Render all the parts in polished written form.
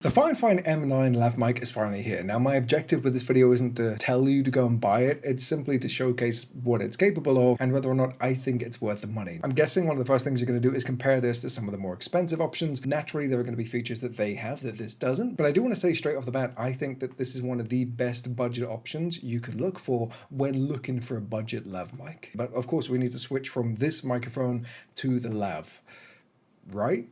The Fifine M9 lav mic is finally here. Now my objective with this video isn't to tell you to go and buy it, it's simply to showcase what it's capable of and whether or not I think it's worth the money. I'm guessing one of the first things you're going to do is compare this to some of the more expensive options. Naturally there are going to be features that they have that this doesn't, but I do want to say straight off the bat, I think that this is one of the best budget options you could look for when looking for a budget lav mic. But of course we need to switch from this microphone to the lav, right?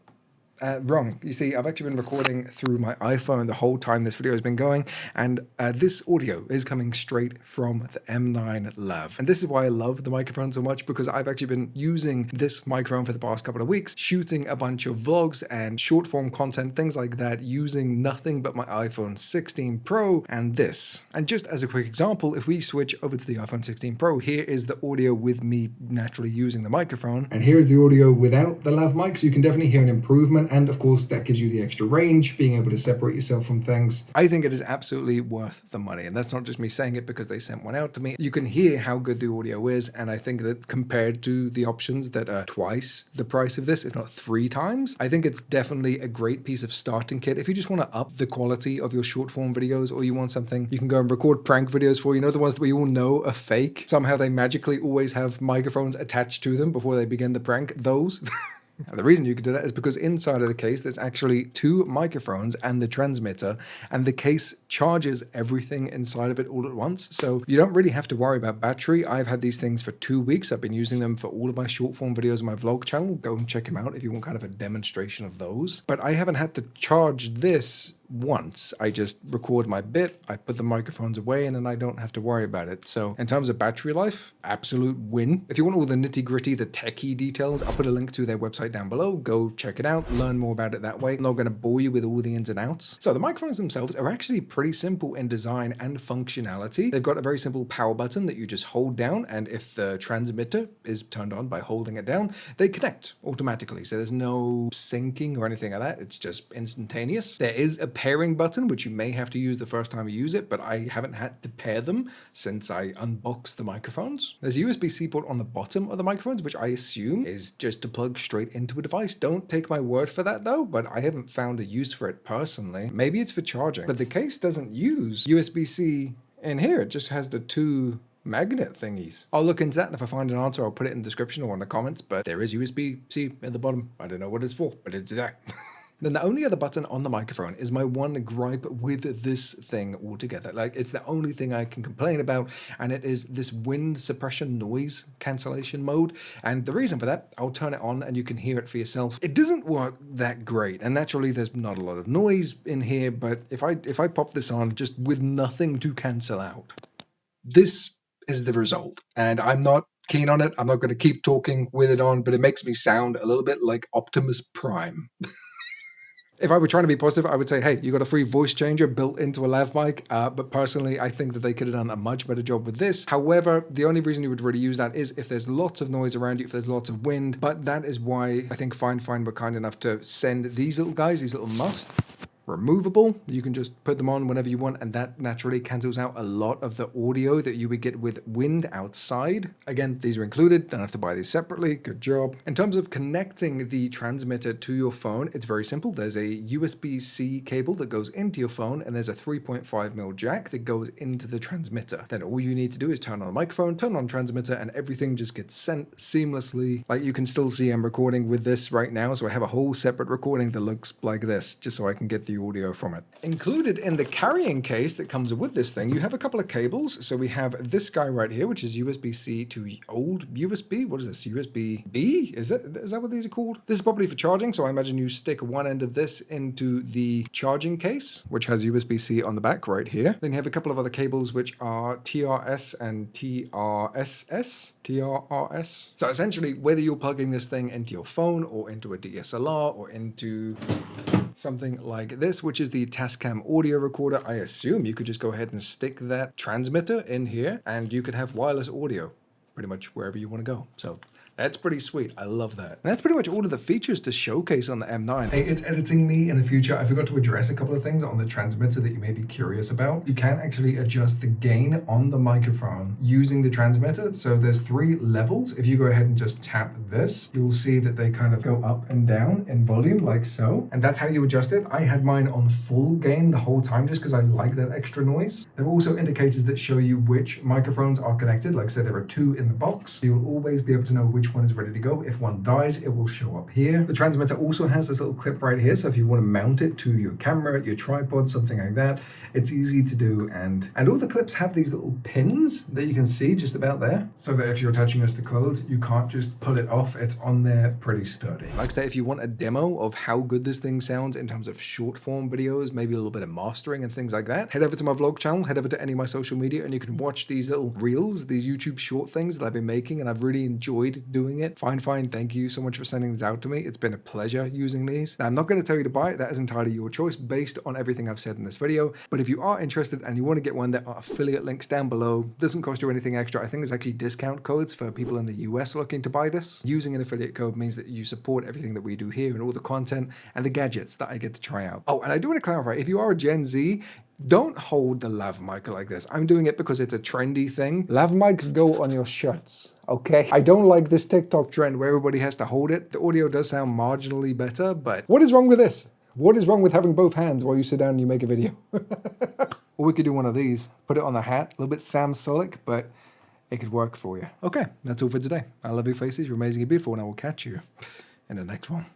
Wrong. You see, I've actually been recording through my iPhone the whole time this video has been going, and this audio is coming straight from the M9 Lav. And this is why I love the microphone so much, because I've actually been using this microphone for the past couple of weeks, shooting a bunch of vlogs and short form content, things like that, using nothing but my iPhone 16 Pro and this. And just as a quick example, if we switch over to the iPhone 16 Pro, here is the audio with me naturally using the microphone. And here's the audio without the lav mic, so you can definitely hear an improvement. And of course, that gives you the extra range, being able to separate yourself from things. I think it is absolutely worth the money. And that's not just me saying it because they sent one out to me. You can hear how good the audio is. And I think that compared to the options that are twice the price of this, if not 3 times, I think it's definitely a great piece of starting kit. If you just want to up the quality of your short form videos, or you want something you can go and record prank videos for, you know, the ones that we all know are fake. Somehow they magically always have microphones attached to them before they begin the prank. Those. And the reason you can do that is because inside of the case, there's actually 2 microphones and the transmitter, and the case charges everything inside of it all at once. So you don't really have to worry about battery. I've had these things for 2 weeks. I've been using them for all of my short form videos on my vlog channel. Go and check them out if you want kind of a demonstration of those. But I haven't had to charge this once. I just record my bit, I put the microphones away, and then I don't have to worry about it. So in terms of battery life, absolute win. If you want all the nitty gritty, the techie details, I'll put a link to their website down below. Go check it out, learn more about it that way. I'm not going to bore you with all the ins and outs. So the microphones themselves are actually pretty simple in design and functionality. They've got a very simple power button that you just hold down, and if the transmitter is turned on by holding it down, they connect automatically. So there's no syncing or anything like that. It's just instantaneous. There is a pairing button, which you may have to use the first time you use it, but I haven't had to pair them since I unboxed the microphones. There's a USB-C port on the bottom of the microphones, which I assume is just to plug straight into a device. Don't take my word for that though, but I haven't found a use for it personally. Maybe it's for charging, but the case doesn't use USB-C in here. It just has the 2 magnet thingies. I'll look into that, and if I find an answer, I'll put it in the description or in the comments, but there is USB-C at the bottom. I don't know what it's for, but it's there. Then the only other button on the microphone is my one gripe with this thing altogether. Like, it's the only thing I can complain about, and it is this wind suppression noise cancellation mode. And the reason for that, I'll turn it on and you can hear it for yourself. It doesn't work that great, and naturally there's not a lot of noise in here, but if I pop this on just with nothing to cancel out, this is the result. And I'm not keen on it. I'm not going to keep talking with it on, but it makes me sound a little bit like Optimus Prime. If I were trying to be positive, I would say, hey, you got a free voice changer built into a lav mic, but personally, I think that they could have done a much better job with this. However, the only reason you would really use that is if there's lots of noise around you, if there's lots of wind, but that is why I think Fifine were kind enough to send these little guys, these little muffs, removable. You can just put them on whenever you want, and that naturally cancels out a lot of the audio that you would get with wind outside. Again, these are included, don't have to buy these separately. Good job. In terms of connecting the transmitter to your phone, it's very simple. There's a USB-C cable that goes into your phone, and there's a 3.5mm jack that goes into the transmitter. Then all you need to do is turn on the microphone, turn on transmitter, and everything just gets sent seamlessly. Like, you can still see I'm recording with this right now, so I have a whole separate recording that looks like this, just so I can get the audio from it. Included in the carrying case that comes with this thing, you have a couple of cables. So we have this guy right here, which is USB-C to old USB. What is this? USB-B? Is that what these are called? This is probably for charging, so I imagine you stick one end of this into the charging case, which has USB-C on the back right here. Then you have a couple of other cables, which are TRS and TRSS. TRRS. So essentially, whether you're plugging this thing into your phone or into a DSLR or into something like this, which is the Tascam audio recorder, I assume you could just go ahead and stick that transmitter in here and you could have wireless audio pretty much wherever you want to go. So That's pretty sweet. I love that. And that's pretty much all of the features to showcase on the M9. Hey, it's editing me in the future. I forgot to address a couple of things on the transmitter that you may be curious about. You can actually adjust the gain on the microphone using the transmitter. So there's 3 levels. If you go ahead and just tap this, you'll see that they kind of go up and down in volume like so. And that's how you adjust it. I had mine on full gain the whole time just because I like that extra noise. There are also indicators that show you which microphones are connected. Like I said, there are 2 in the box. So you'll always be able to know which one is ready to go. If one dies, it will show up here. The transmitter also has this little clip right here. So if you want to mount it to your camera, your tripod, something like that, it's easy to do. And all the clips have these little pins that you can see just about there. So that if you're attaching this to clothes, you can't just pull it off. It's on there pretty sturdy. Like I say, if you want a demo of how good this thing sounds in terms of short form videos, maybe a little bit of mastering and things like that, head over to my vlog channel, head over to any of my social media, and you can watch these little reels, these YouTube short things that I've been making, and I've really enjoyed doing it. Fifine, thank you so much for sending this out to me. It's been a pleasure using these. Now, I'm not going to tell you to buy it. That is entirely your choice based on everything I've said in this video. But if you are interested and you want to get one, there are affiliate links down below. Doesn't cost you anything extra. I think there's actually discount codes for people in the US looking to buy this. Using an affiliate code means that you support everything that we do here and all the content and the gadgets that I get to try out. Oh, and I do want to clarify, if you are a Gen Z, don't hold the lav mic like this. I'm doing it because it's a trendy thing. Lav mics go on your shirts, okay? I don't like this TikTok trend where everybody has to hold it. The audio does sound marginally better, but what is wrong with this? What is wrong with having both hands while you sit down and you make a video? Or we could do one of these, put it on the hat, a little bit Sam Sulek, but it could work for you. Okay, that's all for today. I love your faces, you're amazing, you're beautiful, and I will catch you in the next one.